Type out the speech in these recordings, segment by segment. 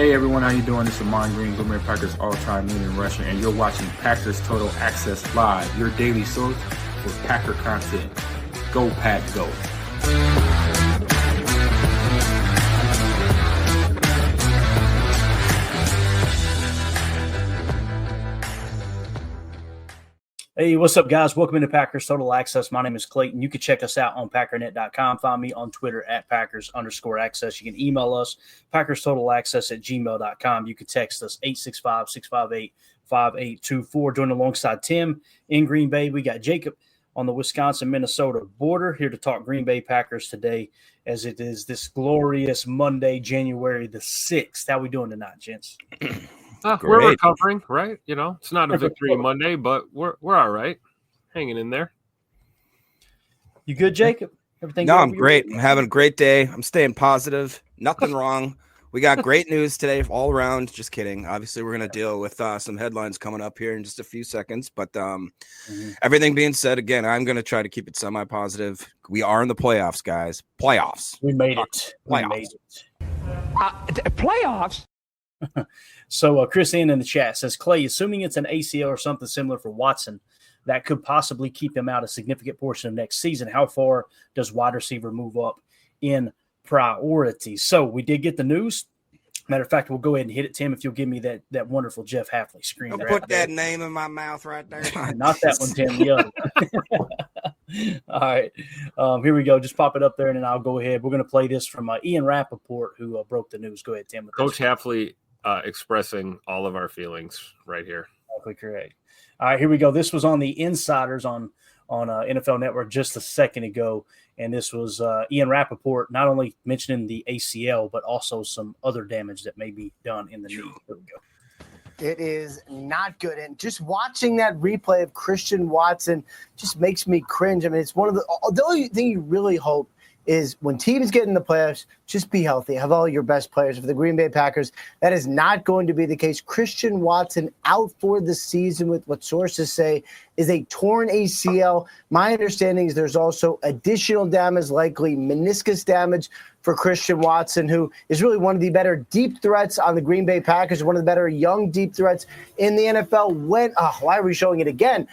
Hey everyone, how you doing? This is Amon Green, Green Bay Packers all-time leading rusher, and you're watching Packers Total Access Live, your daily source for Packer content. Go Pack, go! Hey, what's up, guys? Welcome into Packers Total Access. My name is Clayton. You can check us out on Packernet.com. Find me on Twitter at Packers_access. You can email us, PackersTotalAccess@gmail.com. You can text us, 865-658-5824. Join alongside Tim in Green Bay. We got Jacob on the Wisconsin-Minnesota border here to talk Green Bay Packers today, as it is this glorious Monday, January the 6th. How we doing tonight, gents? We're recovering, right? You know, it's not a victory Monday, but we're all right. Hanging in there. You good, Jacob? Everything No, good? I'm great. I'm having a great day. I'm staying positive. Nothing wrong. We got great news today all around. Just kidding. Obviously, we're going to deal with some headlines coming up here in just a few seconds. But everything being said, again, I'm going to try to keep it semi-positive. We are in the playoffs, guys. Playoffs. We made it. Playoffs. We made it. Playoffs? So Chris in the chat says, Clay, assuming it's an ACL or something similar for Watson that could possibly keep him out a significant portion of next season, how far does wide receiver move up in priority? So we did get the news. Matter of fact, we'll go ahead and hit it, Tim, if you'll give me that wonderful Jeff Hafley screen. Don't put that name in my mouth right there. Not that one, Tim. The other one. All right. Here we go. Just pop it up there, and then I'll go ahead. We're going to play this from Ian Rappaport, who broke the news. Go ahead, Tim. Coach Hafley expressing all of our feelings right here. Exactly correct. All right, here we go. This was on the Insiders on NFL Network just a second ago, and this was Ian Rappaport not only mentioning the ACL, but also some other damage that may be done in the knee. Here we go. It is not good. And just watching that replay of Christian Watson just makes me cringe. I mean, it's one of the only thing you really hope is when teams get in the playoffs, just be healthy. Have all your best players. For the Green Bay Packers, that is not going to be the case. Christian Watson out for the season with what sources say is a torn ACL. My understanding is there's also additional damage, likely meniscus damage for Christian Watson, who is really one of the better deep threats on the Green Bay Packers, one of the better young deep threats in the NFL. Why are we showing it again?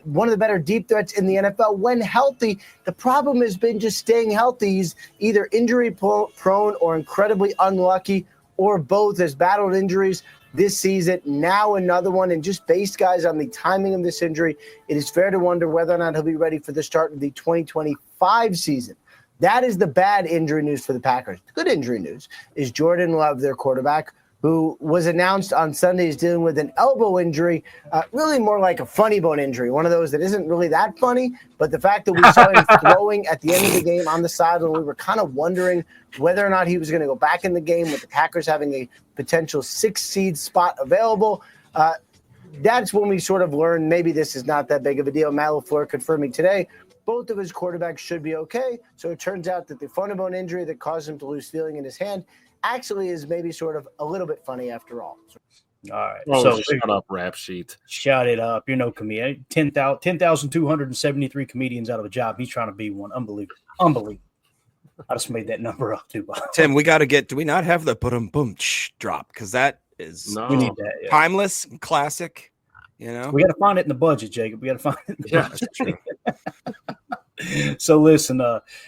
One of the better deep threats in the NFL when healthy. The problem has been just staying healthy. He's either injury prone or incredibly unlucky, or both. Has battled injuries this season, now another one. And just based, guys, on the timing of this injury, it is fair to wonder whether or not he'll be ready for the start of the 2025 season. That is the bad injury news for the Packers. The good injury news is Jordan Love, their quarterback, who was announced on Sunday is dealing with an elbow injury, really more like a funny bone injury, one of those that isn't really that funny. But the fact that we saw him throwing at the end of the game on the sideline, we were kind of wondering whether or not he was going to go back in the game with the Packers having a potential 6th seed spot available. That's when we sort of learned maybe this is not that big of a deal. Matt LaFleur confirming today both of his quarterbacks should be okay. So it turns out that the funny bone injury that caused him to lose feeling in his hand actually is maybe sort of a little bit funny after all. All right. So shut up, rap sheet. Shut it up. You're no comedian. 10,273 comedians out of a job. He's trying to be one. Unbelievable. I just made that number up too. Tim, we got to do we not have the boom drop? Because that is we need that, yeah. Timeless, classic. You know, we got to find it in the budget, Jacob. We got to find it in the budget. That's true. So listen,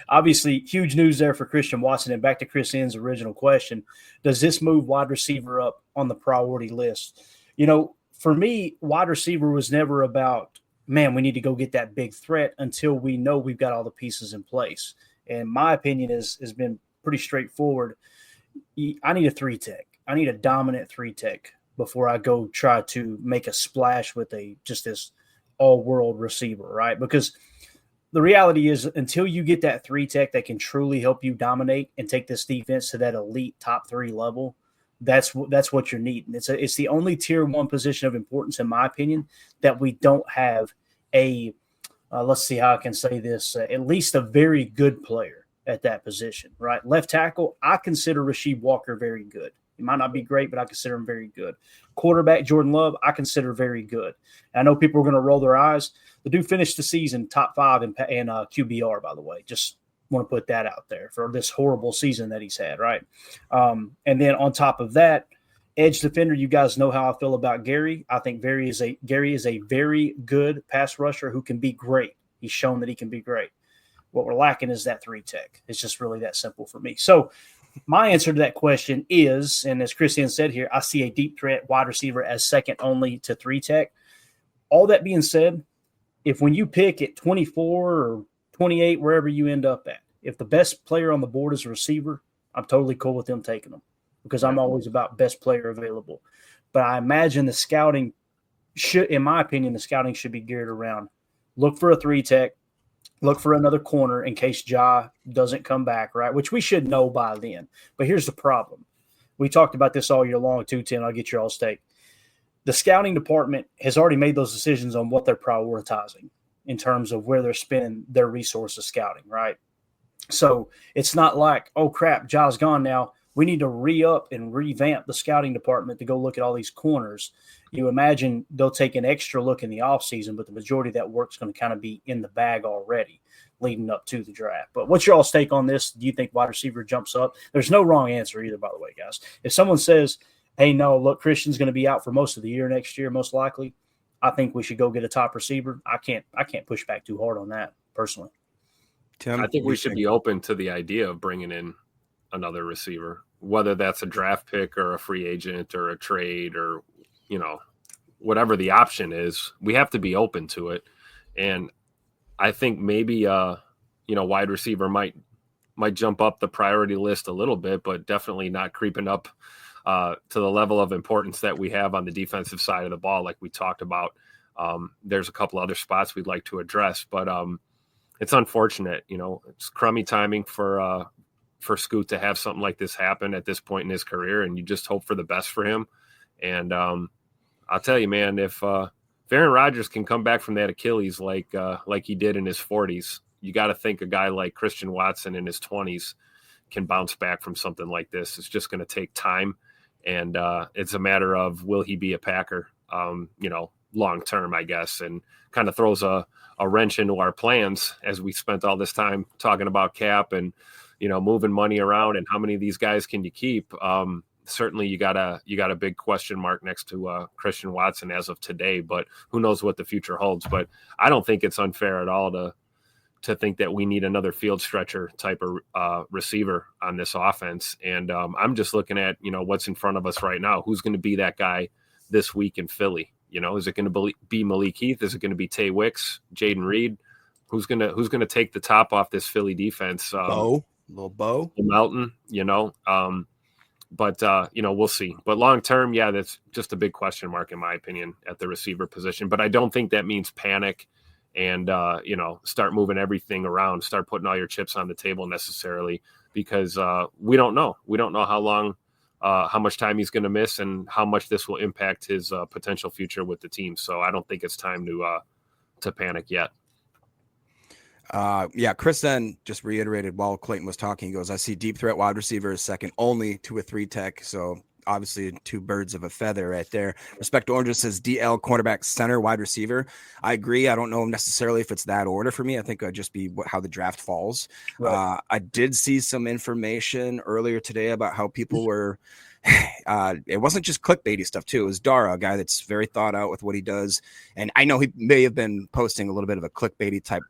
obviously huge news there for Christian Watson. And back to Chris N's original question, does this move wide receiver up on the priority list? You know, for me, wide receiver was never about, man, we need to go get that big threat until we know we've got all the pieces in place. And my opinion has been pretty straightforward. I need a 3-tech. I need a dominant 3-tech before I go try to make a splash with just this all-world receiver, right? Because the reality is until you get that 3-tech that can truly help you dominate and take this defense to that elite top 3 level, that's what you're needing. It's the only tier 1 position of importance, in my opinion, that we don't have a let's see how I can say this, at least a very good player at that position, right? Left tackle, I consider Rasheed Walker very good. He might not be great, but I consider him very good. Quarterback, Jordan Love, I consider very good. And I know people are going to roll their eyes. The dude finished the season top 5 in QBR, by the way. Just Want to put that out there for this horrible season that he's had, right? And then on top of that, edge defender, you guys know how I feel about Gary. I think Gary is a very good pass rusher who can be great. He's shown that he can be great. What we're lacking is that 3 tech. It's just really that simple for me. So my answer to that question is, and as Christian said here, I see a deep threat wide receiver as second only to 3 tech. All that being said, if when you pick at 24 or 28, wherever you end up at, if the best player on the board is a receiver, I'm totally cool with them taking them because I'm always about best player available. But I imagine the scouting should, in my opinion, the scouting should be geared around look for a 3 tech, look for another corner in case Ja doesn't come back, right? Which we should know by then. But here's the problem. We talked about this all year long, too, Tim. I'll get your all's take. The scouting department has already made those decisions on what they're prioritizing in terms of where they're spending their resources scouting, right? So it's not like, oh, crap, Ja's gone now. We need to re-up and revamp the scouting department to go look at all these corners. You imagine they'll take an extra look in the offseason, but the majority of that work's going to kind of be in the bag already leading up to the draft. But what's your all's take on this? Do you think wide receiver jumps up? There's no wrong answer either, by the way, guys. If someone says, hey, no, look, Christian's going to be out for most of the year next year, most likely, I think we should go get a top receiver. I can't push back too hard on that personally. Tim, I think we should be open to the idea of bringing in another receiver, whether that's a draft pick or a free agent or a trade or, whatever the option is. We have to be open to it. And I think maybe, wide receiver might jump up the priority list a little bit, but definitely not creeping up to the level of importance that we have on the defensive side of the ball, like we talked about. There's a couple other spots we'd like to address, but it's unfortunate. It's crummy timing for Scoot to have something like this happen at this point in his career, and you just hope for the best for him. And I'll tell you, man, if Aaron Rodgers can come back from that Achilles like he did in his 40s, you got to think a guy like Christian Watson in his 20s can bounce back from something like this. It's just going to take time. And it's a matter of, will he be a Packer, long term, I guess, and kind of throws a wrench into our plans as we spent all this time talking about cap and, moving money around and how many of these guys can you keep. Certainly you got a big question mark next to Christian Watson as of today, but who knows what the future holds. But I don't think it's unfair at all to think that we need another field stretcher type of receiver on this offense. And I'm just looking at, what's in front of us right now. Who's going to be that guy this week in Philly? Is it going to be Malik Heath? Is it going to be Tay Wicks, Jaden Reed? Who's going to take the top off this Philly defense? Little Bo Melton, but we'll see. But long term, yeah, that's just a big question mark in my opinion at the receiver position. But I don't think that means panic and start moving everything around, start putting all your chips on the table necessarily, because we don't know. We don't know how long, how much time he's going to miss and how much this will impact his potential future with the team. So I don't think it's time to panic yet. Chris then just reiterated while Clayton was talking. He goes, I see deep threat wide receiver is second only to a 3 tech. So obviously 2 birds of a feather right there. Respect to Orange says DL, cornerback, center, wide receiver. I agree. I don't know necessarily if it's that order for me. I think it'd just be how the draft falls. Right. I did see some information earlier today about how people were it wasn't just clickbaity stuff too. It was Dara, a guy that's very thought out with what he does. And I know he may have been posting a little bit of a clickbaity type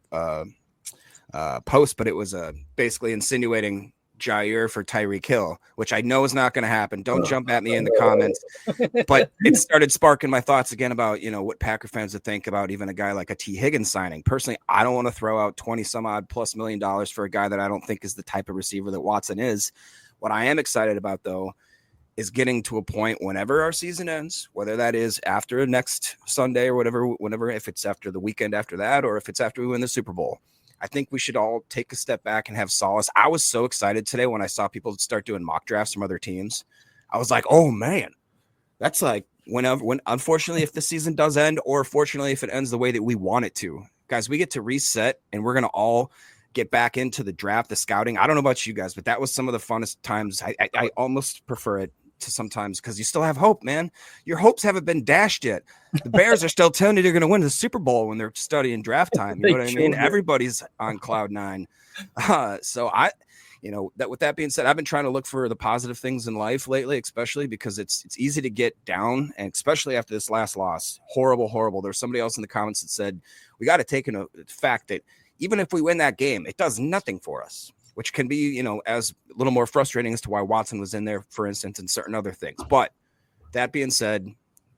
post, but it was basically insinuating Jair for Tyreek Hill, which I know is not going to happen. Don't jump at me in the comments. But it started sparking my thoughts again about, what Packer fans would think about even a guy like a T. Higgins signing. Personally, I don't want to throw out 20 some odd plus $1 million for a guy that I don't think is the type of receiver that Watson is. What I am excited about, though, is getting to a point whenever our season ends, whether that is after next Sunday or whenever, if it's after the weekend after that, or if it's after we win the Super Bowl. I think we should all take a step back and have solace. I was so excited today when I saw people start doing mock drafts from other teams. I was like, oh man, that's like when unfortunately, if the season does end, or fortunately, if it ends the way that we want it to, guys, we get to reset and we're going to all get back into the draft, the scouting. I don't know about you guys, but that was some of the funnest times. I almost prefer it to sometimes because you still have hope, man. Your hopes haven't been dashed yet. The Bears are still telling you they're going to win the Super Bowl when they're studying draft time. You know what I mean? Everybody's on cloud nine. So with that being said, I've been trying to look for the positive things in life lately, especially because it's easy to get down, and especially after this last loss. Horrible. There's somebody else in the comments that said we got to take into fact that even if we win that game, it does nothing for us, which can be, as a little more frustrating as to why Watson was in there, for instance, and certain other things. But that being said,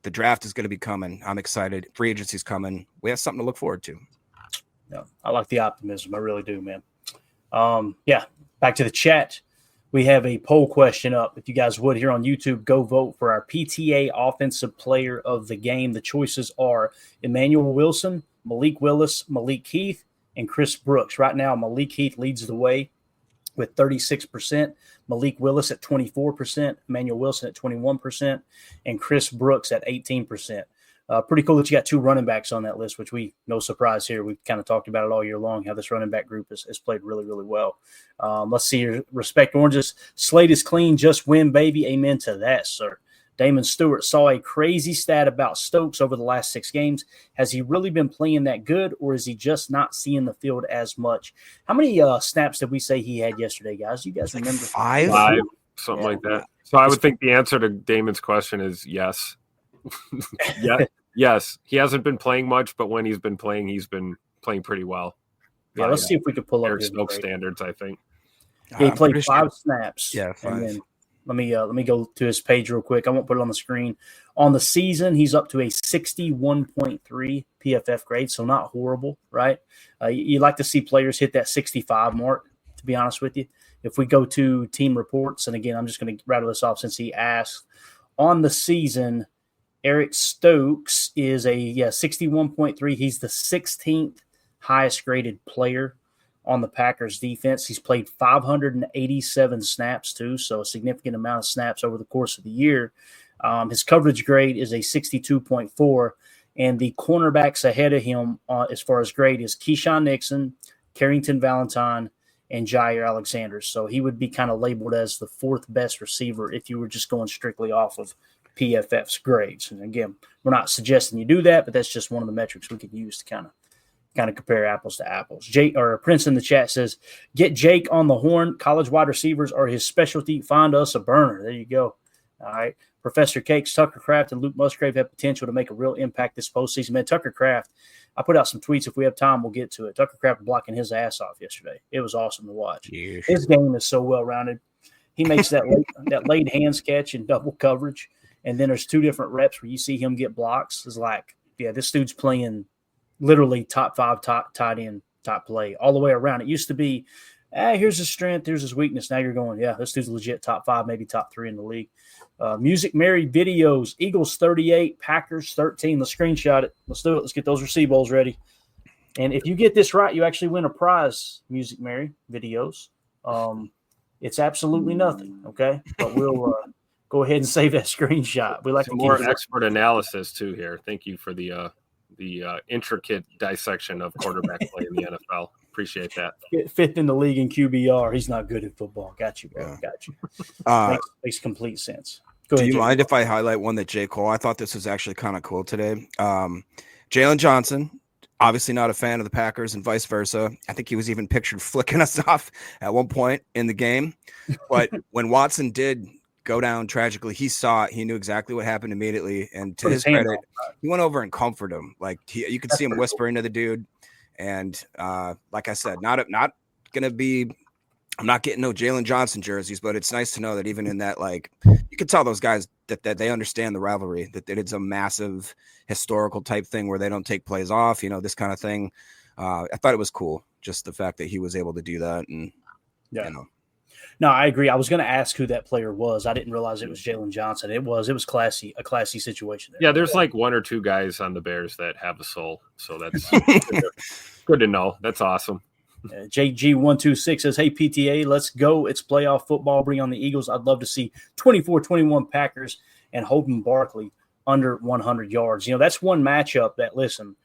the draft is going to be coming. I'm excited. Free agency's coming. We have something to look forward to. Yeah, I like the optimism. I really do, man. Back to the chat. We have a poll question up. If you guys would, here on YouTube, go vote for our PTA Offensive Player of the Game. The choices are Emmanuel Wilson, Malik Willis, Malik Heath, and Chris Brooks. Right now, Malik Heath leads the way with 36%, Malik Willis at 24%, Emmanuel Wilson at 21%, and Chris Brooks at 18%. Pretty cool that you got two running backs on that list, which no surprise here. We've kind of talked about it all year long, how this running back group has played really, really well. Let's see here. Respect Oranges. Slate is clean. Just win, baby. Amen to that, sir. Damon Stewart saw a crazy stat about Stokes over the last 6 games. Has he really been playing that good, or is he just not seeing the field as much? How many snaps did we say he had yesterday, guys? You guys remember? 5, something like that. So I would think the answer to Damon's question is yes. Yes. He hasn't been playing much, but when he's been playing pretty well. Yeah, let's see if we can pull up Eric Stokes standards, I think. Yeah, he played 5 snaps. Yeah, 5. And then let me go to his page real quick. I won't put it on the screen. On the season, he's up to a 61.3 PFF grade, so not horrible, right? You like to see players hit that 65 mark, to be honest with you. If we go to team reports, and again, I'm just going to rattle this off since he asked. On the season, Eric Stokes is a 61.3. He's the 16th highest graded player on the Packers defense. He's played 587 snaps too, so a significant amount of snaps over the course of the year. His coverage grade is a 62.4, and the cornerbacks ahead of him as far as grade is Keyshawn Nixon, Carrington Valentine, and Jair Alexander. So he would be kind of labeled as the 4th best receiver if you were just going strictly off of PFF's grades. And again, we're not suggesting you do that, but that's just one of the metrics we could use to kind of compare apples to apples. Prince in the chat says, get Jake on the horn. College wide receivers are his specialty. Find us a burner. There you go. All right. Professor Cakes, Tucker Kraft, and Luke Musgrave have potential to make a real impact this postseason. Man, Tucker Kraft, I put out some tweets. If we have time, we'll get to it. Tucker Kraft blocking his ass off yesterday. It was awesome to watch. Yes. His game is so well-rounded. He makes that late hands catch in double coverage. And then there's 2 different reps where you see him get blocks. It's like, yeah, this dude's playing literally top 5, top tight end, top play all the way around. It used to be, here's his strength, here's his weakness. Now you're going, yeah, this dude's legit top 5, maybe top 3 in the league. Music Mary videos, Eagles 38, Packers 13. Let's screenshot it. Let's do it. Let's get those receive bowls ready. And if you get this right, you actually win a prize, Music Mary videos. It's absolutely nothing, okay? But we'll go ahead and save that screenshot. We like some more expert analysis too here. Thank you for the intricate dissection of quarterback play in the NFL. Appreciate that. 5th in the league in QBR. He's not good at football. Got you, bro. Got you. Makes complete sense. Go ahead, do you mind if I highlight one that J. Cole? I thought this was actually kind of cool today. Jalen Johnson, obviously not a fan of the Packers and vice versa. I think he was even pictured flicking us off at one point in the game. But when Watson did go down tragically, he saw it. He knew exactly what happened immediately. And to his credit, he went over and comforted him. Like you could see him whispering to the dude. And like I said, I'm not getting no Jalen Johnson jerseys, but it's nice to know that even in that, like, you could tell those guys that they understand the rivalry, that it's a massive historical type thing where they don't take plays off, this kind of thing. I thought it was cool, just the fact that he was able to do that. And, No, I agree. I was going to ask who that player was. I didn't realize it was Jalen Johnson. It was classy, a classy situation there. Yeah, there's like 1 or 2 guys on the Bears that have a soul. So that's good to know. That's awesome. JG126 says, hey, PTA, let's go. It's playoff football. Bring on the Eagles. I'd love to see 24-21 Packers and Holden Barkley under 100 yards. That's one matchup that, listen,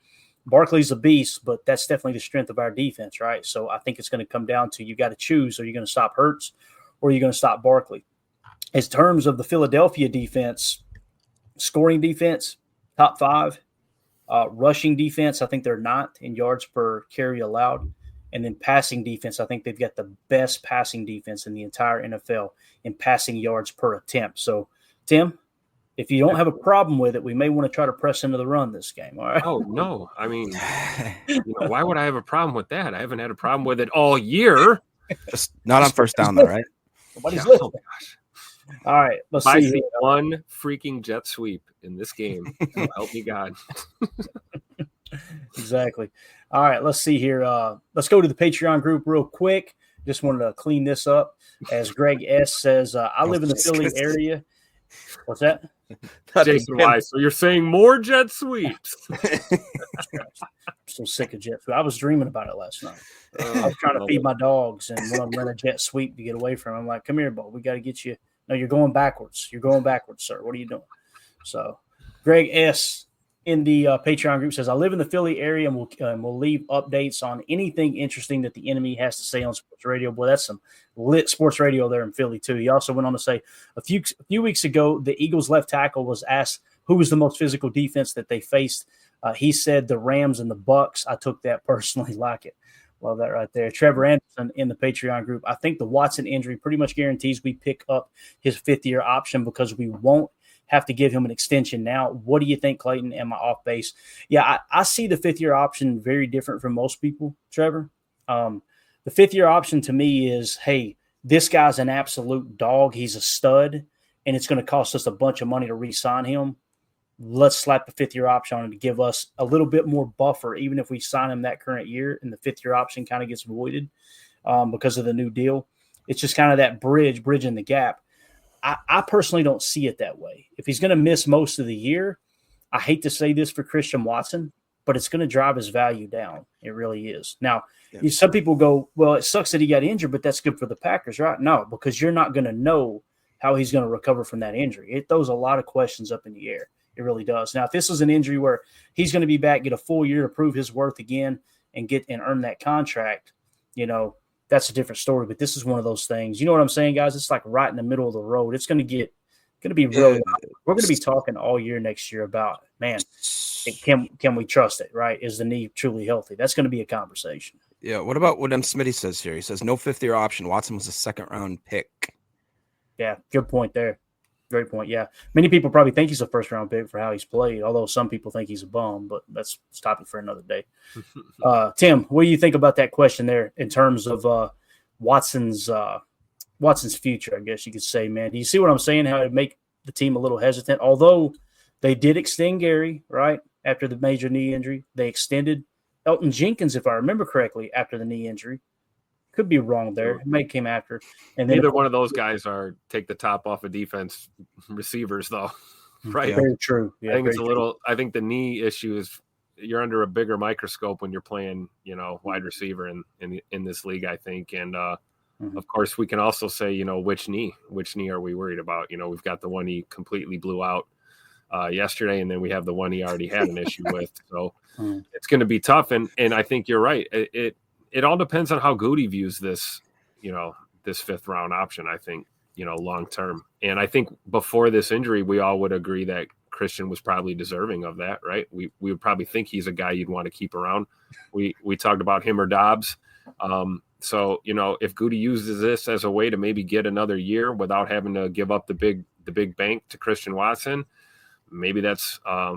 Barkley's a beast, but that's definitely the strength of our defense, right? So I think it's going to come down to you got to choose. Are you going to stop Hurts or are you going to stop Barkley? in terms of the Philadelphia defense, scoring defense, top 5. Rushing defense, I think they're not in yards per carry allowed. And then passing defense, I think they've got the best passing defense in the entire NFL in passing yards per attempt. So, Tim, if you don't have a problem with it, we may want to try to press into the run this game. All right. Oh, no. I mean, why would I have a problem with that? I haven't had a problem with it all year. Just not on first down, though, right? Nobody's Oh, listening. gosh. All right. Let's If I see. see one freaking jet sweep in this game, help me God. Exactly. All right, let's see here. Let's go to the Patreon group real quick. Just wanted to clean this up. As Greg S says, I live in the Philly area. What's that? Jason Wise. So you're saying more jet sweeps? I'm so sick of jet sweep. I was dreaming about it last night. I was trying to feed my dogs, and when I'm running a jet sweep to get away from them, I'm like, come here, Bo. We got to get you. No, you're going backwards. You're going backwards, sir. What are you doing? So Greg S in the Patreon group says, I live in the Philly area and we'll leave updates on anything interesting that the enemy has to say on sports radio. Boy, that's some lit sports radio there in Philly, too. He also went on to say a few weeks ago, the Eagles left tackle was asked who was the most physical defense that they faced. He said the Rams and the Bucks. I took that personally. Like it. Love that right there. Trevor Anderson in the Patreon group. I think the Watson injury pretty much guarantees we pick up his 5th-year option because we won't have to give him an extension now. What do you think, Clayton? Am I off base? Yeah, I see the 5th-year option very different from most people, Trevor. The 5th-year option to me is, hey, this guy's an absolute dog. He's a stud, and it's going to cost us a bunch of money to re-sign him. Let's slap the 5th-year option on him to give us a little bit more buffer, even if we sign him that current year and the 5th-year option kind of gets voided because of the new deal. It's just kind of that bridging the gap. I personally don't see it that way. If he's going to miss most of the year, I hate to say this for Christian Watson, but it's going to drive his value down. It really is. Now, some people go, well, it sucks that he got injured, but that's good for the Packers, right? No, because you're not going to know how he's going to recover from that injury. It throws a lot of questions up in the air. It really does. Now, if this is an injury where he's going to be back, get a full year to prove his worth again and earn that contract, that's a different story. But this is one of those things. You know what I'm saying, guys? It's like right in the middle of the road. It's going to be really. We're going to be talking all year next year about, man, can we trust it? Right? Is the knee truly healthy? That's going to be a conversation. Yeah. What about what Smitty says here? He says no 5th-year option. Watson was a 2nd-round pick. Yeah, good point there. Great point. Yeah, many people probably think he's a 1st-round pick for how he's played, although some people think he's a bum. But that's topic for another day. Tim, what do you think about that question there in terms of Watson's future? I guess you could say, man. Do you see what I'm saying? How it make the team a little hesitant, although they did extend Gary right after the major knee injury. They extended Elton Jenkins, if I remember correctly, after the knee injury. Could be wrong there. It may have came after. And then neither one of those guys are take the top off of defense receivers, though. Right? Very true. Yeah, I think it's a little. I think the knee issue is you're under a bigger microscope when you're playing, wide receiver in this league. I think, and of course, we can also say, which knee are we worried about? We've got the one he completely blew out yesterday, and then we have the one he already had an issue with. So it's going to be tough. And I think you're right. It all depends on how Goody views this, this 5th-round option, I think, long term. And I think before this injury, we all would agree that Christian was probably deserving of that, right? We would probably think he's a guy you'd want to keep around. We talked about him or Dobbs. So, if Goody uses this as a way to maybe get another year without having to give up the big bank to Christian Watson, maybe that's, a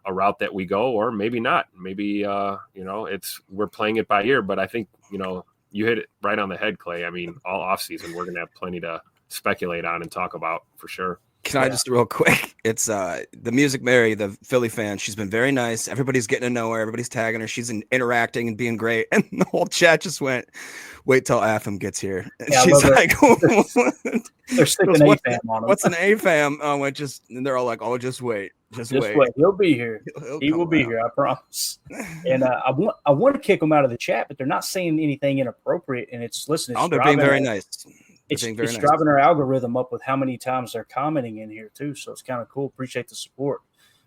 route that we go, or maybe not. Maybe, we're playing it by ear. But I think, you hit it right on the head, Clay. I mean, all offseason, we're going to have plenty to speculate on and talk about for sure. Can I just real quick? It's the Music Mary, the Philly fan. She's been very nice. Everybody's getting to know her. Everybody's tagging her. She's interacting and being great. And the whole chat just went, wait till AFM gets here. And she's like, they're sticking AFAM on him. What's an AFAM? Oh, and they're all like, oh, just wait. Just wait. He'll be here. He will be here. I promise. And I want to kick him out of the chat, but they're not saying anything inappropriate. And they're being very nice. It's driving our algorithm up with how many times they're commenting in here too. So it's kind of cool. Appreciate the support.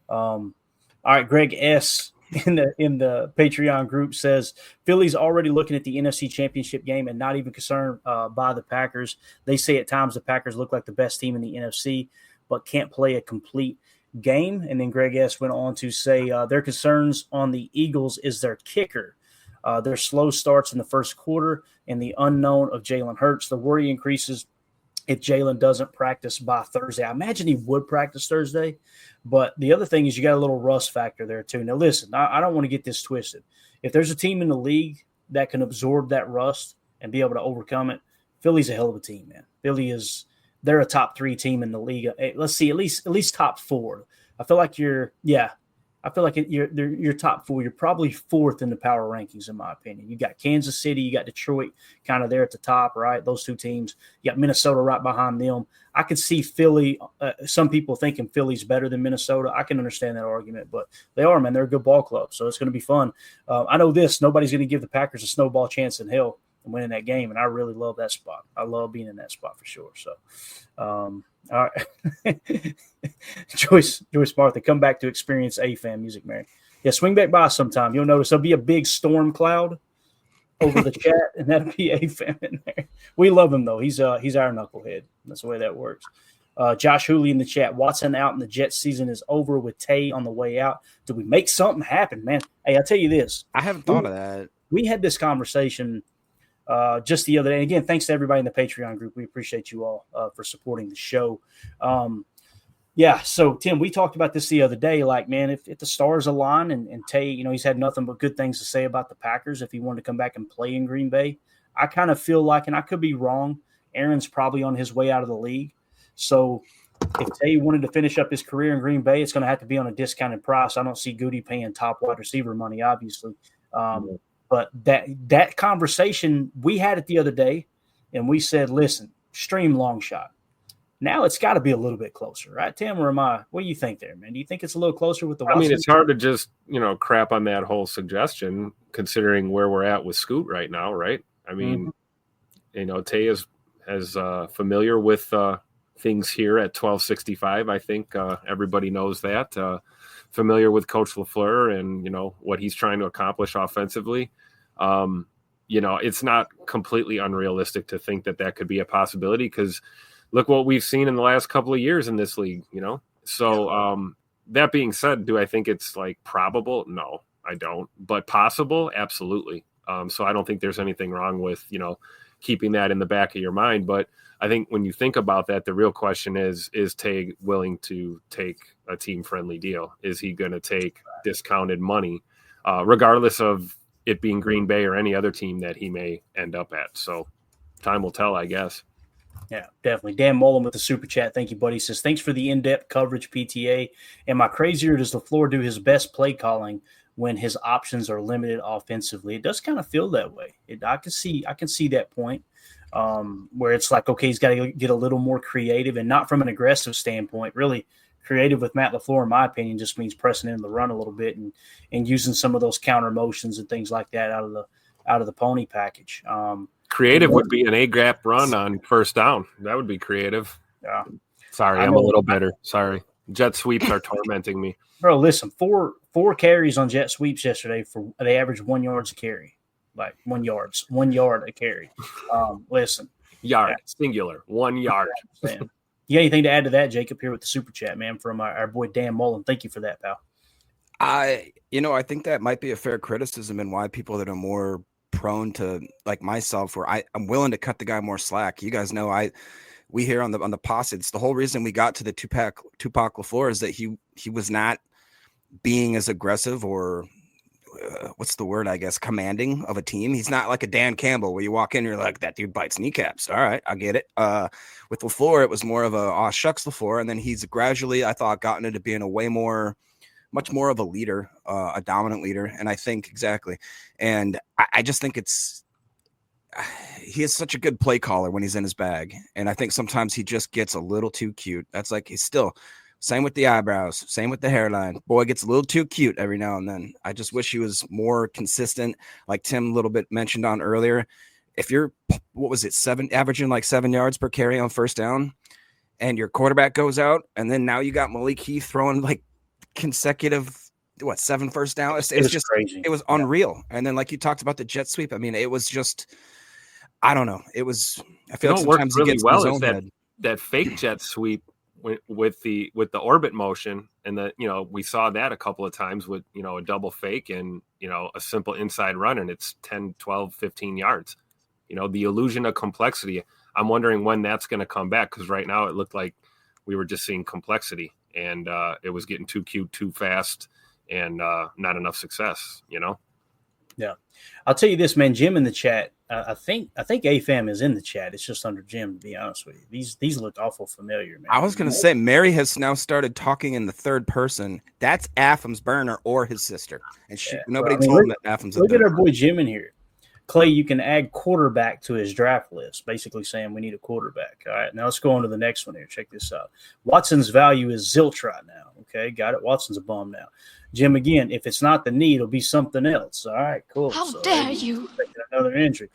All right, Greg S. in the Patreon group says Philly's already looking at the NFC Championship game and not even concerned by the Packers. They say at times the Packers look like the best team in the NFC, but can't play a complete game. And then Greg S. went on to say their concerns on the Eagles is their kicker. Their slow starts in the first quarter and the unknown of Jalen Hurts. The worry increases if Jalen doesn't practice by Thursday. I imagine he would practice Thursday, but the other thing is you got a little rust factor there too. Now, listen, I don't want to get this twisted. If there's a team in the league that can absorb that rust and be able to overcome it, Philly's a hell of a team, man. They're a top 3 team in the league. Let's see, at least top 4. I feel like you're top 4. You're probably 4th in the power rankings, in my opinion. You got Kansas City, you got Detroit kind of there at the top, right? Those 2 teams. You got Minnesota right behind them. I could see Philly, some people thinking Philly's better than Minnesota. I can understand that argument, but they are, man. They're a good ball club, so it's going to be fun. I know this. Nobody's going to give the Packers a snowball chance in hell in winning that game, and I really love that spot. I love being in that spot for sure. So, all right. Joyce Martha, come back to experience AFAM music, Mary. Yeah, swing back by sometime. You'll notice there'll be a big storm cloud over the chat, and that'll be AFAM in there. We love him, though. He's our knucklehead. That's the way that works. Josh Hooley in the chat. Watson out and the Jets season is over with Tay on the way out. Do we make something happen, man? Hey, I'll tell you this. I haven't thought of that. We had this conversation just the other day. And again, thanks to everybody in the Patreon group. We appreciate you all for supporting the show. Yeah, so Tim, we talked about this the other day. Like, man, if the stars align and Tay, he's had nothing but good things to say about the Packers if he wanted to come back and play in Green Bay. I kind of feel like, and I could be wrong, Aaron's probably on his way out of the league. So if Tay wanted to finish up his career in Green Bay, it's going to have to be on a discounted price. I don't see Goody paying top wide receiver money, obviously. But that conversation, we had it the other day, and we said, listen, extreme long shot. Now it's got to be a little bit closer, right, Tim? Or what do you think there, man? Do you think it's a little closer with the Watson? I mean, it's hard to just, crap on that whole suggestion considering where we're at with Scoot right now, right? I mean, Tay is familiar with things here at 1265. I think everybody knows that. Familiar with Coach LaFleur and, what he's trying to accomplish offensively. It's not completely unrealistic to think that could be a possibility because look what we've seen in the last couple of years in this league, So that being said, do I think it's like probable? No, I don't. But possible? Absolutely. So I don't think there's anything wrong with, keeping that in the back of your mind. But I think when you think about that, the real question is Tay willing to take a team-friendly deal? Is he going to take discounted money, regardless of it being Green Bay or any other team that he may end up at? So time will tell, I guess. Yeah, definitely. Dan Mullen with the super chat. Thank you, buddy. He says, thanks for the in-depth coverage, PTA. Am I crazy or does LaFleur do his best play calling when his options are limited offensively? It does kind of feel that way. I can see that point where it's like, okay, he's got to get a little more creative, and not from an aggressive standpoint. Really creative with Matt LaFleur, in my opinion, just means pressing in the run a little bit and using some of those counter motions and things like that out of the pony package. Creative would be an A-gap run on first down. That would be creative. Yeah. Sorry, I'm a little bitter. Sorry. Jet sweeps are tormenting me. Bro, listen, four carries on jet sweeps yesterday they averaged 1 yard a carry. Like 1 yard a carry. Listen. Yard, singular, 1 yard. You got anything to add to that, Jacob, here with the super chat, man, from our boy Dan Mullen? Thank you for that, pal. I think that might be a fair criticism and why people that are more prone to, like myself, where I'm willing to cut the guy more slack. You guys know we hear on the posse, the whole reason we got to the Tupac LaFleur is that he was not being as aggressive or what's the word, I guess, commanding of a team. He's not like a Dan Campbell where you walk in and you're like, that dude bites kneecaps. All right, I get it. With LaFleur, it was more of a shucks LaFleur, and then he's gradually, I thought, gotten into being much more of a leader, a dominant leader. And I think exactly. And I just think he is such a good play caller when he's in his bag. And I think sometimes he just gets a little too cute. That's like, he's still same with the eyebrows, same with the hairline. Boy gets a little too cute every now and then. I just wish he was more consistent. Like Tim a little bit mentioned on earlier. If you're, averaging like 7 yards per carry on first down and your quarterback goes out, and then now you got Malik Heath throwing like consecutive 7 first down. It It was was just crazy. It was unreal. And then like you talked about the jet sweep. I mean, it was just I don't know. It was. I feel like What works sometimes really he gets well in is his own head. that fake jet sweep with the orbit motion, and we saw that a couple of times with a double fake and a simple inside run, and it's 10, 12, 15 yards. The illusion of complexity. I'm wondering when that's going to come back, because right now it looked like we were just seeing complexity, and it was getting too cute too fast, and not enough success. Yeah, I'll tell you this, man. Jim in the chat. I think AFAM is in the chat. It's just under Jim, to be honest with you. These look awful familiar, man. I was going to say Mary has now started talking in the third person. That's Afam's burner or his sister, and nobody told him that Afam's. Look at our boy Jim in here. Clay, you can add quarterback to his draft list, basically saying we need a quarterback. All right, now let's go on to the next one here. Check this out. Watson's value is zilch right now. Okay, got it. Watson's a bum now. Jim, again, if it's not the need, it'll be something else. All right, cool. How dare you? Another injury.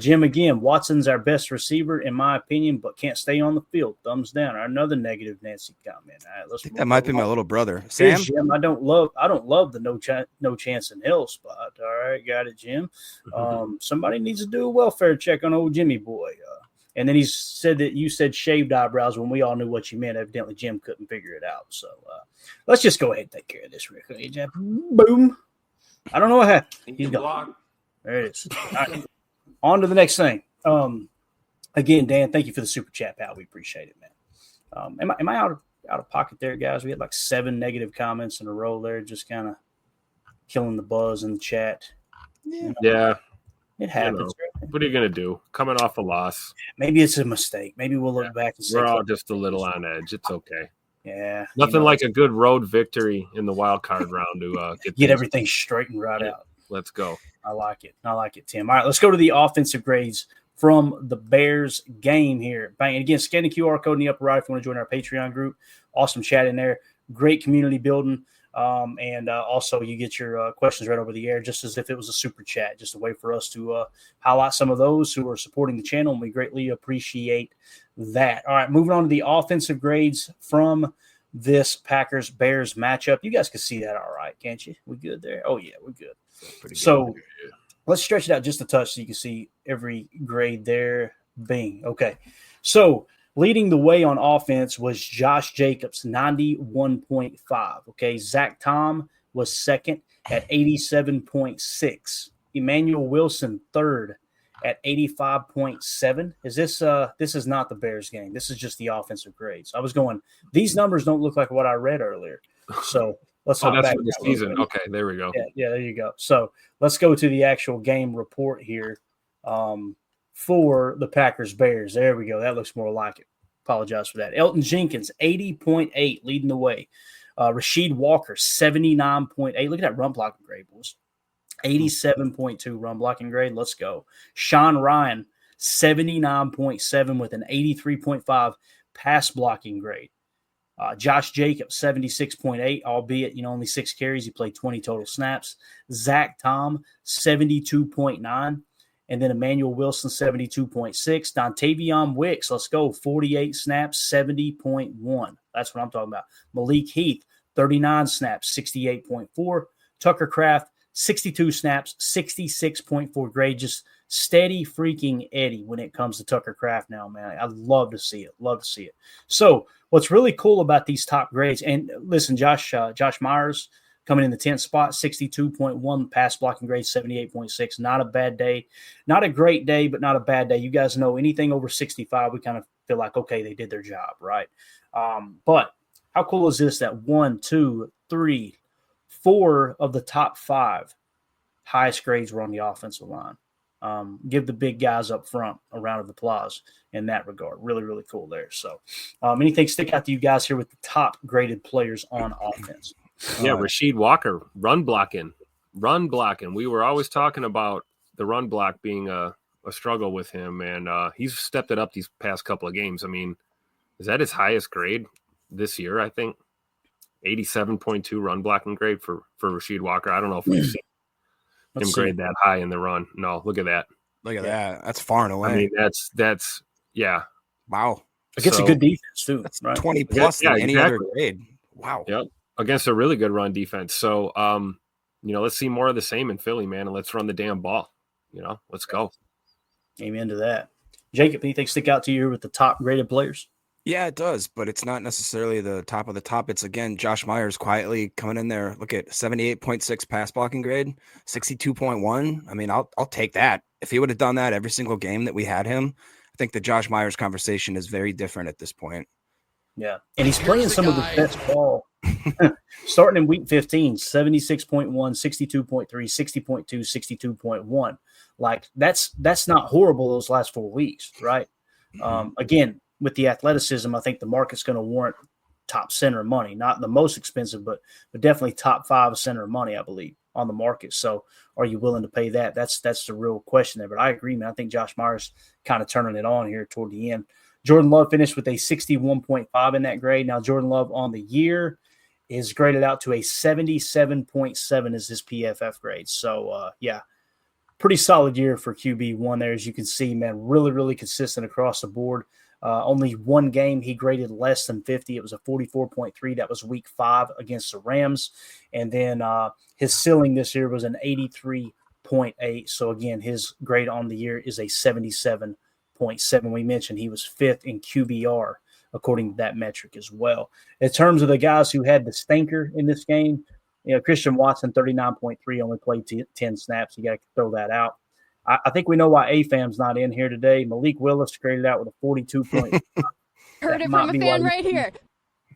Jim, again, Watson's our best receiver, in my opinion, but can't stay on the field. Thumbs down. Another negative Nancy comment. All right, let's. I think that might be my little brother. Sam? Jim, I don't love the no chance in hell spot. All right, got it, Jim. Somebody needs to do a welfare check on old Jimmy boy. And then he said that you said shaved eyebrows when we all knew what you meant. Evidently, Jim couldn't figure it out. So let's just go ahead and take care of this real quick. Boom. I don't know what happened. He's gone. There it is. All right. On to the next thing. Again, Dan, thank you for the super chat, pal. We appreciate it, man. Am I out of pocket there, guys? We had like 7 negative comments in a row there, just kind of killing the buzz in the chat. Yeah. It happens. What are you going to do? Coming off a loss. Maybe it's a mistake. Maybe we'll look back and say we're all just a little on edge. It's okay. Yeah. Nothing like a good road victory in the wild card round to get everything straightened right out. Let's go. I like it, Tim. All right, let's go to the offensive grades from the Bears game here. Bang. And again, scan the QR code in the upper right if you want to join our Patreon group. Awesome chat in there. Great community building. And also you get your questions right over the air, just as if it was a super chat, just a way for us to highlight some of those who are supporting the channel, and we greatly appreciate that. All right, moving on to the offensive grades from this Packers-Bears matchup. You guys can see that all right, can't you? We good there? Oh, yeah, we're good. Pretty good. So let's stretch it out just a touch so you can see every grade there. Bing. Okay, so leading the way on offense was Josh Jacobs, 91.5. Okay, Zach Tom was second at 87.6. Emmanuel Wilson, third at 85.7. This is not the Bears game. This is just the offensive grades. I was going, these numbers don't look like what I read earlier. So let's hop back. The season. Okay, there we go. Yeah, there you go. So let's go to the actual game report here. For the Packers-Bears. There we go. That looks more like it. Apologize for that. Elton Jenkins, 80.8, leading the way. Rasheed Walker, 79.8. Look at that run blocking grade, boys. 87.2 run blocking grade. Let's go. Sean Ryan, 79.7 with an 83.5 pass blocking grade. Josh Jacobs, 76.8, albeit, only 6 carries. He played 20 total snaps. Zach Tom, 72.9. And then Emmanuel Wilson, 72.6. Dontavion Wicks, let's go, 48 snaps, 70.1. That's what I'm talking about. Malik Heath, 39 snaps, 68.4. Tucker Kraft, 62 snaps, 66.4 grade. Just steady freaking Eddie when it comes to Tucker Kraft now, man. I love to see it. So what's really cool about these top grades, and listen, Josh Myers, coming in the 10th spot, 62.1, pass blocking grade, 78.6. Not a bad day. Not a great day, but not a bad day. You guys know anything over 65, we kind of feel like, okay, they did their job, right? But how cool is this that 1, 2, 3, 4 of the top 5 highest grades were on the offensive line? Give the big guys up front a round of applause in that regard. Really, really cool there. So anything stick out to you guys here with the top graded players on offense? Yeah, Rasheed Walker, run blocking. We were always talking about the run block being a struggle with him, and he's stepped it up these past couple of games. I mean, is that his highest grade this year, I think? 87.2 run blocking grade for Rasheed Walker. I don't know if we've seen him grade that high in the run. No, look at that. Look at that. That's far and away. I mean, that's yeah. Wow. Against a good defense, too. That's right? 20 plus than any other grade. Wow. Yep. against a really good run defense. So, let's see more of the same in Philly, man, and let's run the damn ball. Let's go. Amen to that. Jacob, anything stick out to you with the top graded players? Yeah, it does, but it's not necessarily the top of the top. It's, again, Josh Myers quietly coming in there. Look at 78.6 pass blocking grade, 62.1. I mean, I'll take that. If he would have done that every single game that we had him, I think the Josh Myers conversation is very different at this point. Yeah, and he's playing some of the best ball. Starting in week 15, 76.1, 62.3, 60.2, 62.1. Like, that's not horrible those last 4 weeks, right? Again, with the athleticism, I think the market's going to warrant top center money, not the most expensive, but definitely top 5 center money, I believe, on the market. So are you willing to pay that? That's the real question there. But I agree, man. I think Josh Myers kind of turning it on here toward the end. Jordan Love finished with a 61.5 in that grade. Now, Jordan Love on the year is graded out to a 77.7 as his PFF grade. So, pretty solid year for QB1 there, as you can see, man. Really, really consistent across the board. Only one game he graded less than 50. It was a 44.3. That was week 5 against the Rams. And then his ceiling this year was an 83.8. So, again, his grade on the year is a 77.7. We mentioned he was 5th in QBR, according to that metric as well. In terms of the guys who had the stinker in this game, Christian Watson, 39.3, only played 10 snaps. You got to throw that out. I think we know why AFAM's not in here today. Malik Willis graded out with a 42.5. Heard it from a fan right here.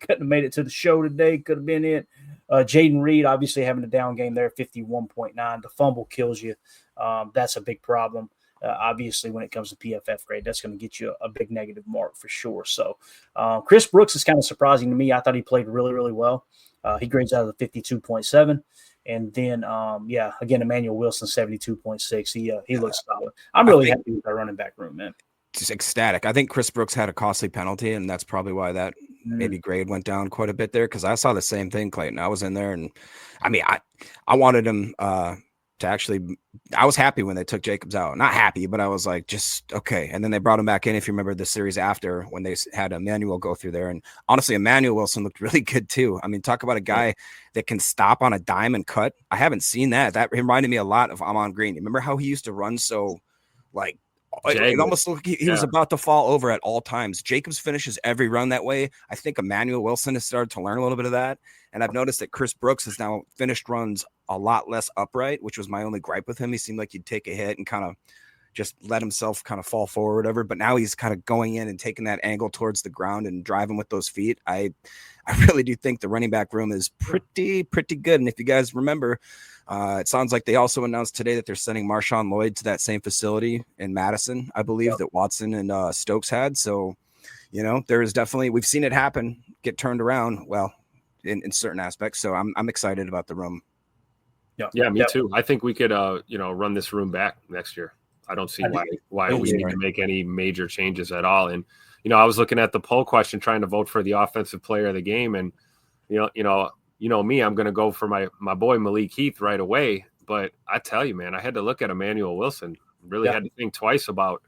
Couldn't have made it to the show today. Could have been it. Jaden Reed, obviously having a down game there, 51.9. The fumble kills you. That's a big problem. Obviously, when it comes to PFF grade, that's going to get you a big negative mark for sure. So Chris Brooks is kind of surprising to me. I thought he played really, really well. He grades out of the 52.7. And then, again, Emmanuel Wilson, 72.6. He looks solid. I'm really happy with our running back room, man. Just ecstatic. I think Chris Brooks had a costly penalty, and that's probably why that maybe grade went down quite a bit there, because I saw the same thing, Clayton. I was in there, and I mean, I wanted him to actually – I was happy when they took Jacobs out. Not happy, but I was like, just okay. And then they brought him back in, if you remember the series after, when they had Emmanuel go through there. And honestly, Emmanuel Wilson looked really good too. I mean, talk about a guy that can stop on a dime and cut. I haven't seen that. That reminded me a lot of Amon Green. Remember how he used to run so like – it almost looked like he was about to fall over at all times. Jacobs finishes every run that way. I think Emmanuel Wilson has started to learn a little bit of that. And I've noticed that Chris Brooks has now finished runs a lot less upright, which was my only gripe with him. He seemed like he'd take a hit and kind of just let himself kind of fall forward or whatever. But now he's kind of going in and taking that angle towards the ground and driving with those feet. I really do think the running back room is pretty good. And if you guys remember, it sounds like they also announced today that they're sending Marshawn Lloyd to that same facility in Madison, I believe, that Watson and Stokes had. So, there is definitely, we've seen it happen, get turned around, well, in certain aspects. So I'm excited about the room. Yeah, me too. I think we could, run this room back next year. I don't see why we need to make any major changes at all. And, I was looking at the poll question, trying to vote for the offensive player of the game. And, me, I'm going to go for my boy Malik Heath right away. But I tell you, man, I had to look at Emmanuel Wilson. Really had to think twice about,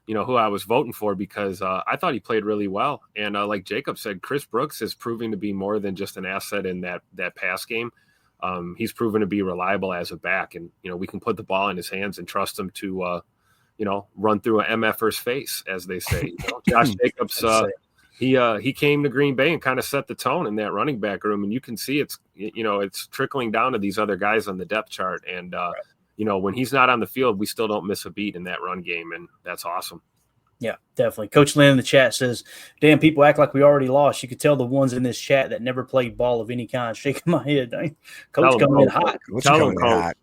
who I was voting for, because I thought he played really well. And like Jacob said, Chris Brooks is proving to be more than just an asset in that pass game. He's proven to be reliable as a back. And, we can put the ball in his hands and trust him to, run through an MFer's face, as they say. Josh Jacobs, he came to Green Bay and kind of set the tone in that running back room. And you can see it's trickling down to these other guys on the depth chart. And, when he's not on the field, we still don't miss a beat in that run game. And that's awesome. Yeah, definitely. Coach Lynn in the chat says, damn, people act like we already lost. You could tell the ones in this chat that never played ball of any kind. Shaking my head. Coach coming in hot.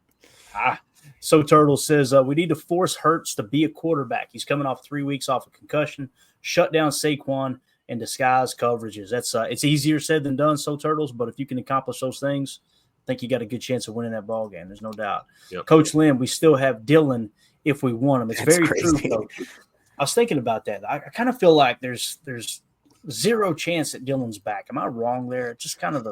So Turtle says, we need to force Hurts to be a quarterback. He's coming off 3 weeks off a concussion. Shut down Saquon and disguise coverages. That's it's easier said than done, So Turtles, but if you can accomplish those things, I think you got a good chance of winning that ball game. There's no doubt. Yep. Coach Lynn, we still have Dylan if we want him. It's That's very crazy. true, Coach. I was thinking about that. I kind of feel like there's zero chance that Dylan's back. Am I wrong there? Just kind of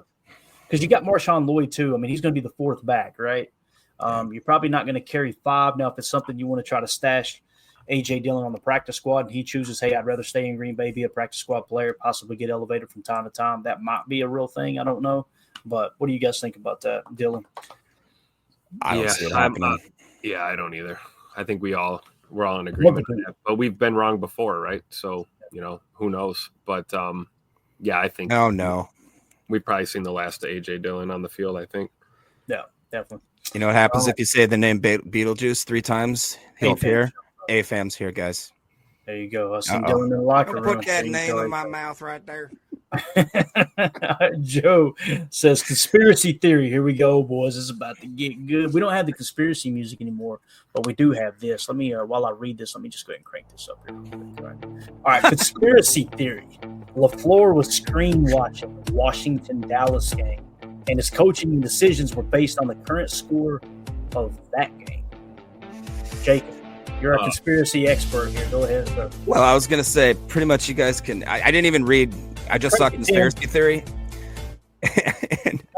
because you got Marshawn Lloyd too. I mean, he's going to be the 4th back, right? You're probably not going to carry 5. Now, if it's something you want to try to stash A.J. Dillon on the practice squad and he chooses, hey, I'd rather stay in Green Bay, be a practice squad player, possibly get elevated from time to time, that might be a real thing. I don't know. But what do you guys think about that, Dylan? I don't see it happening. I don't either. I think we're all in agreement on that. But we've been wrong before, right? So, who knows? But, I think – Oh, no. We've probably seen the last of A.J. Dillon on the field, I think. Yeah, definitely. You know what happens if you say the name Beetlejuice 3 times? He'll appear. A-Fam's here, guys. There you go. I seen Dylan in the locker room. Put that name in my mouth right there. Joe says conspiracy theory. Here we go, boys. This is about to get good. We don't have the conspiracy music anymore, but we do have this. Let me, while I read this, let me just go ahead and crank this up here. All right. Conspiracy theory. LaFleur was screen watching the Washington-Dallas game, and his coaching decisions were based on the current score of that game. Jacob, you're a conspiracy expert here. Go ahead, sir. Well, I was going to say, pretty much you guys can – I didn't even read – I just saw conspiracy theory.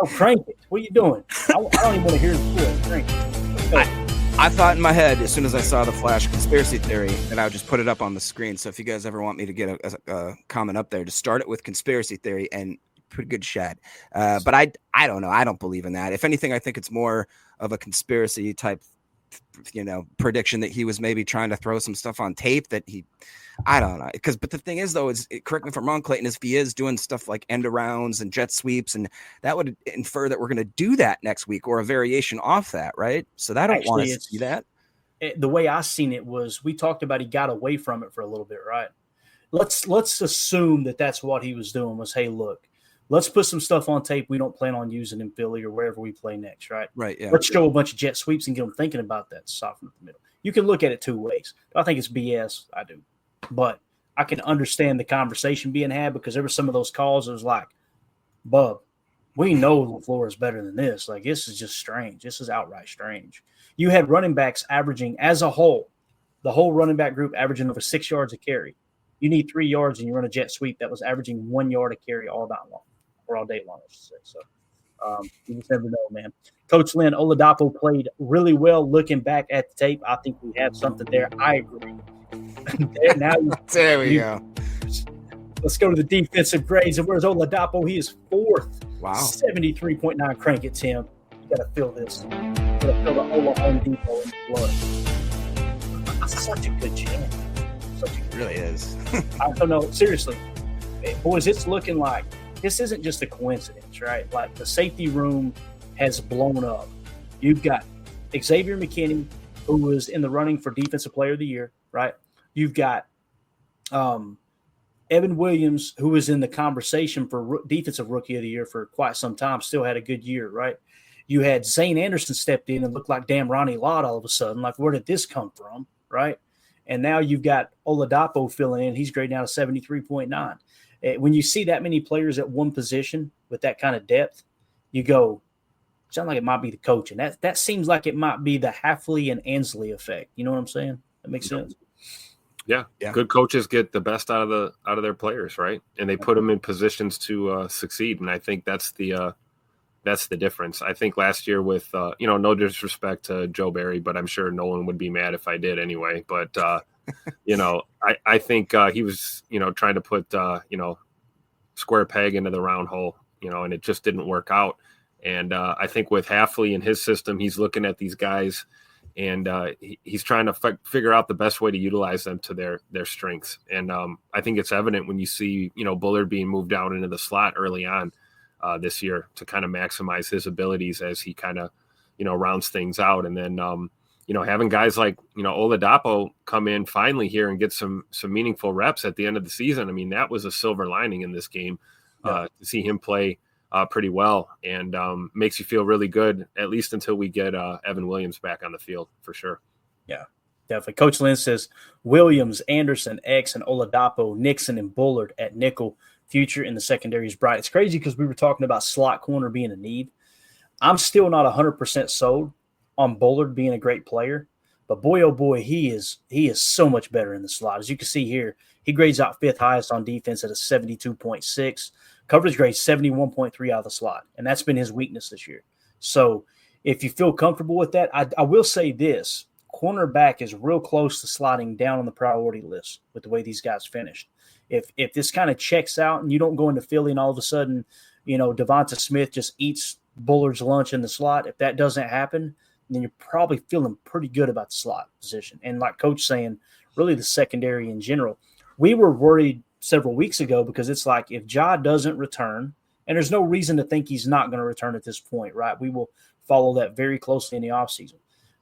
Crank it. What are you doing? I don't even want to hear the story. Crank it. I thought in my head, as soon as I saw the flash conspiracy theory, that I would just put it up on the screen. So if you guys ever want me to get a comment up there, just start it with conspiracy theory and pretty good shot. But I don't know. I don't believe in that. If anything, I think it's more of a conspiracy type, prediction that he was maybe trying to throw some stuff on tape that I don't know. But the thing is, though, correct me if I'm wrong, Clayton, if he is doing stuff like end arounds and jet sweeps, and that would infer that we're going to do that next week or a variation off that, right? So I don't want to see that. The way I seen it was we talked about he got away from it for a little bit, right? Let's assume that that's what he was doing was, hey, look, let's put some stuff on tape we don't plan on using in Philly or wherever we play next, right? Right, yeah. Let's show a bunch of jet sweeps and get them thinking about that, soften up the middle. You can look at it 2 ways. I think it's BS. I do. But I can understand the conversation being had because there were some of those calls that was like, Bub, we know LaFleur is better than this. Like, this is just strange. This is outright strange. You had running backs averaging as a whole, the whole running back group averaging over 6 yards a carry. You need 3 yards and you run a jet sweep that was averaging 1 yard a carry all night long. Or all day long, I should say. So you just never know, man. Coach Lynn, Oladapo played really well looking back at the tape. I think we have something there. I agree. There we go. Let's go to the defensive grades. And where's Oladapo? He is 4th. Wow. 73.9. Crank it, Tim. You got to feel this. You got to feel the Ola Home Depot in the blood. That's such a good jam. It really is. I don't know. Seriously. Boys, it's looking like this isn't just a coincidence, right? Like the safety room has blown up. You've got Xavier McKinney, who was in the running for Defensive Player of the Year, right? You've got Evan Williams, who was in the conversation for Defensive Rookie of the Year for quite some time, still had a good year, right? You had Zane Anderson stepped in and looked like damn Ronnie Lott all of a sudden. Like, where did this come from, right? And now you've got Oladapo filling in. He's grading out a 73.9. When you see that many players at one position with that kind of depth, you go, sound like it might be the coaching. That seems like it might be the Hafley and Ansley effect. You know what I'm saying? That makes sense. Yeah. Good coaches get the best out of their players, right? And they put them in positions to succeed. And I think that's the difference. I think last year with no disrespect to Joe Barry, but I'm sure no one would be mad if I did anyway. But I think he was trying to put square peg into the round hole, and it just didn't work out. And I think with Hafley and his system, he's looking at these guys. And he's trying to figure out the best way to utilize them to their strengths. And I think it's evident when you see, Bullard being moved down into the slot early on this year to kind of maximize his abilities as he kind of, rounds things out. And then, having guys like, Oladapo come in finally here and get some meaningful reps at the end of the season. I mean, that was a silver lining in this game to see him play pretty well, and makes you feel really good, at least until we get Evan Williams back on the field for sure. Yeah, definitely. Coach Lynn says Williams, Anderson, X, and Oladapo, Nixon, and Bullard at nickel. Future in the secondary is bright. It's crazy because we were talking about slot corner being a need. I'm still not 100% sold on Bullard being a great player, but boy, oh boy, he is so much better in the slot. As you can see here, he grades out 5th highest on defense at a 72.6. Coverage grade 71.3 out of the slot, and that's been his weakness this year. So if you feel comfortable with that, I will say this. cornerback is real close to sliding down on the priority list with the way these guys finished. If this kind of checks out and you don't go into Philly and all of a sudden, Devonta Smith just eats Bullard's lunch in the slot, if that doesn't happen, then you're probably feeling pretty good about the slot position. And like Coach saying, really the secondary in general. We were worried several weeks ago because it's like if Ja doesn't return, and there's no reason to think he's not going to return at this point, right? We will follow that very closely in the offseason.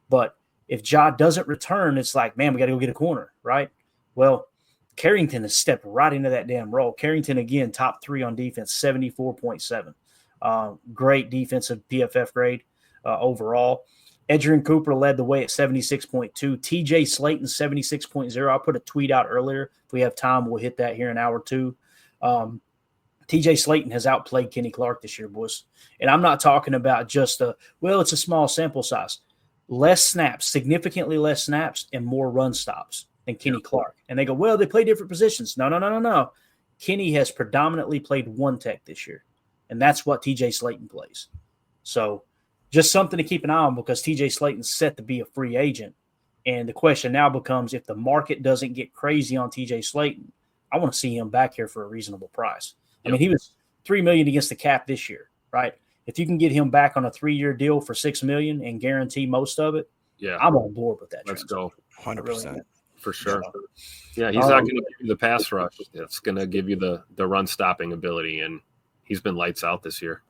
But if Ja doesn't return, it's like, man, we got to go get a corner, right? Well, Carrington has stepped right into that damn role. Carrington, again, top 3 on defense, 74.7. Great defensive PFF grade overall. Edgerrin Cooper led the way at 76.2. TJ Slayton, 76.0. I put a tweet out earlier. If we have time, we'll hit that here in hour 2. TJ Slayton has outplayed Kenny Clark this year, boys. And I'm not talking about just it's a small sample size. Less snaps, significantly less snaps, and more run stops than Kenny Clark. And they go, well, they play different positions. No. Kenny has predominantly played one tech this year, and that's what TJ Slayton plays. So just something to keep an eye on because TJ Slayton's set to be a free agent. And the question now becomes if the market doesn't get crazy on TJ Slayton, I want to see him back here for a reasonable price. I mean, he was $3 million against the cap this year, right? If you can get him back on a 3-year deal for $6 million and guarantee most of it, I'm on board with that. Let's go. 100%. For sure. Yeah, he's not going to give you the pass rush. It's going to give you the run stopping ability, and he's been lights out this year.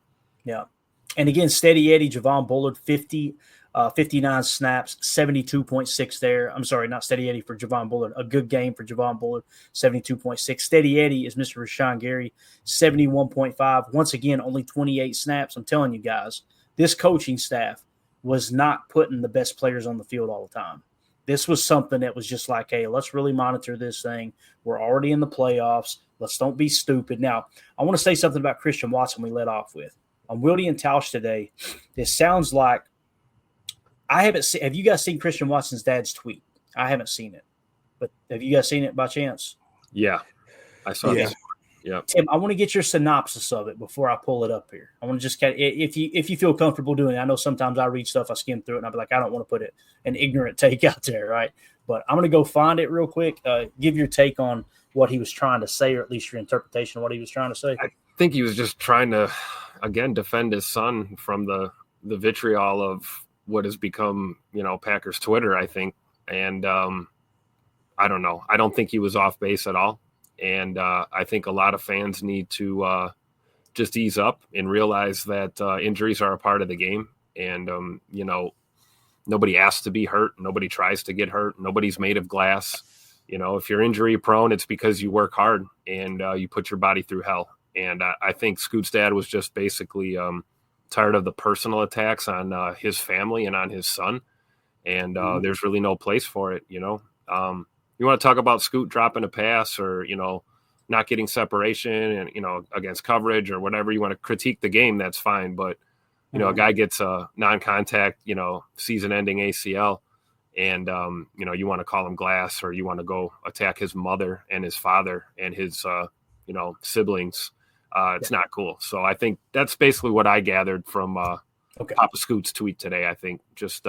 Yeah. And again, steady Eddie, Javon Bullard, 59 snaps, 72.6 there. I'm sorry, not steady Eddie for Javon Bullard. A good game for Javon Bullard, 72.6. Steady Eddie is Mr. Rashawn Gary, 71.5. Once again, only 28 snaps. I'm telling you guys, this coaching staff was not putting the best players on the field all the time. This was something that was just like, hey, let's really monitor this thing. We're already in the playoffs. Let's don't be stupid. Now, I want to say something about Christian Watson we led off with. On Wildy and Tausch today, it sounds like I haven't seen – have you guys seen Christian Watson's dad's tweet? I haven't seen it. But have you guys seen it by chance? Yeah. I saw this. Yeah. Tim, I want to get your synopsis of it before I pull it up here. I want to just kind of, if you feel comfortable doing it. I know sometimes I read stuff, I skim through it, and I'll be like, I don't want to put an ignorant take out there, right? But I'm going to go find it real quick. Give your take on what he was trying to say, or at least your interpretation of what he was trying to say. I think he was just trying to, again, defend his son from the vitriol of what has become, Packers Twitter, I think. And I don't know. I don't think he was off base at all. And I think a lot of fans need to just ease up and realize that injuries are a part of the game. And, nobody asks to be hurt. Nobody tries to get hurt. Nobody's made of glass. If you're injury prone, it's because you work hard and you put your body through hell. And I think Scoot's dad was just basically tired of the personal attacks on his family and on his son. And there's really no place for it, You want to talk about Scoot dropping a pass or, not getting separation and, against coverage or whatever. You want to critique the game, that's fine. But, a guy gets a non-contact, season-ending ACL and, you want to call him glass or you want to go attack his mother and his father and his, siblings. It's not cool. So I think that's basically what I gathered from Papa Scoot's tweet today. I think just,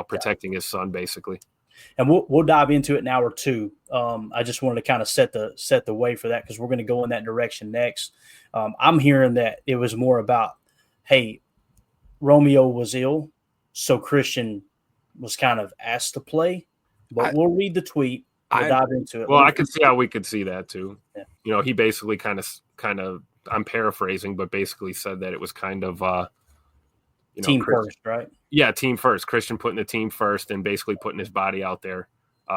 protecting his son, basically. And we'll dive into it in hour 2. I just wanted to kind of set the way for that because we're going to go in that direction next. I'm hearing that it was more about, hey, Romeo was ill, so Christian was kind of asked to play. But we'll read the tweet. We'll dive into it. Well, I could see how we could see that too. Yeah. He basically kind of I'm paraphrasing, but basically said that it was kind of team first, right? Yeah, team first. Christian putting the team first and basically putting his body out there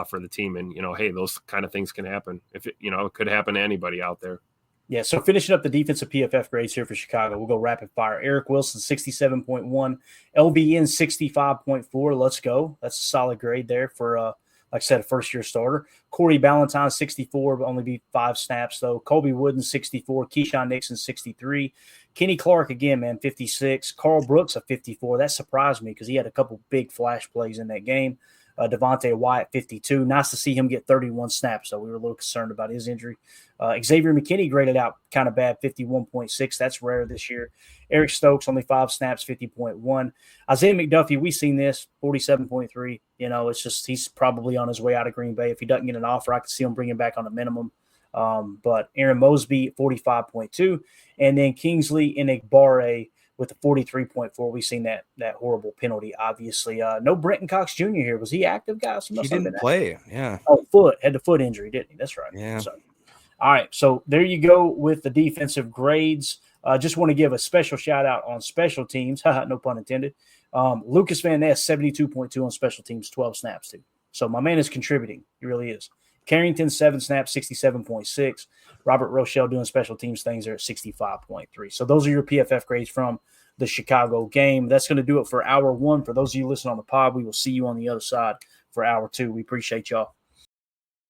for the team. And, hey, those kind of things can happen. If it could happen to anybody out there. Yeah, so finishing up the defensive PFF grades here for Chicago, we'll go rapid fire. Eric Wilson, 67.1. LVN, 65.4. Let's go. That's a solid grade there for, like I said, a first-year starter. Corey Ballantyne, 64, but only be 5 snaps, though. Colby Wooden, 64. Keyshawn Nixon, 63. Kenny Clark, again, man, 56. Carl Brooks, a 54. That surprised me because he had a couple big flash plays in that game. Devontae Wyatt, 52. Nice to see him get 31 snaps, though. We were a little concerned about his injury. Xavier McKinney graded out kind of bad, 51.6. That's rare this year. Eric Stokes, only 5 snaps, 50.1. Isaiah McDuffie, we've seen this, 47.3. It's just he's probably on his way out of Green Bay. If he doesn't get an offer, I could see him bringing back on a minimum. But Aaron Mosby, 45.2. And then Kingsley Enagbare with the 43.4. We've seen that horrible penalty, obviously. No Brenton Cox Jr. here. Was he active, guys? He didn't play, yeah. Oh, had the foot injury, didn't he? That's right. Yeah. So, all right, so there you go with the defensive grades. Just want to give a special shout-out on special teams. No pun intended. Lucas Van Ness, 72.2 on special teams, 12 snaps, too. So my man is contributing. He really is. Carrington, 7 snaps, 67.6. Robert Rochelle doing special teams things there at 65.3. So those are your PFF grades from the Chicago game. That's going to do it for hour 1. For those of you listening on the pod, we will see you on the other side for hour 2. We appreciate y'all.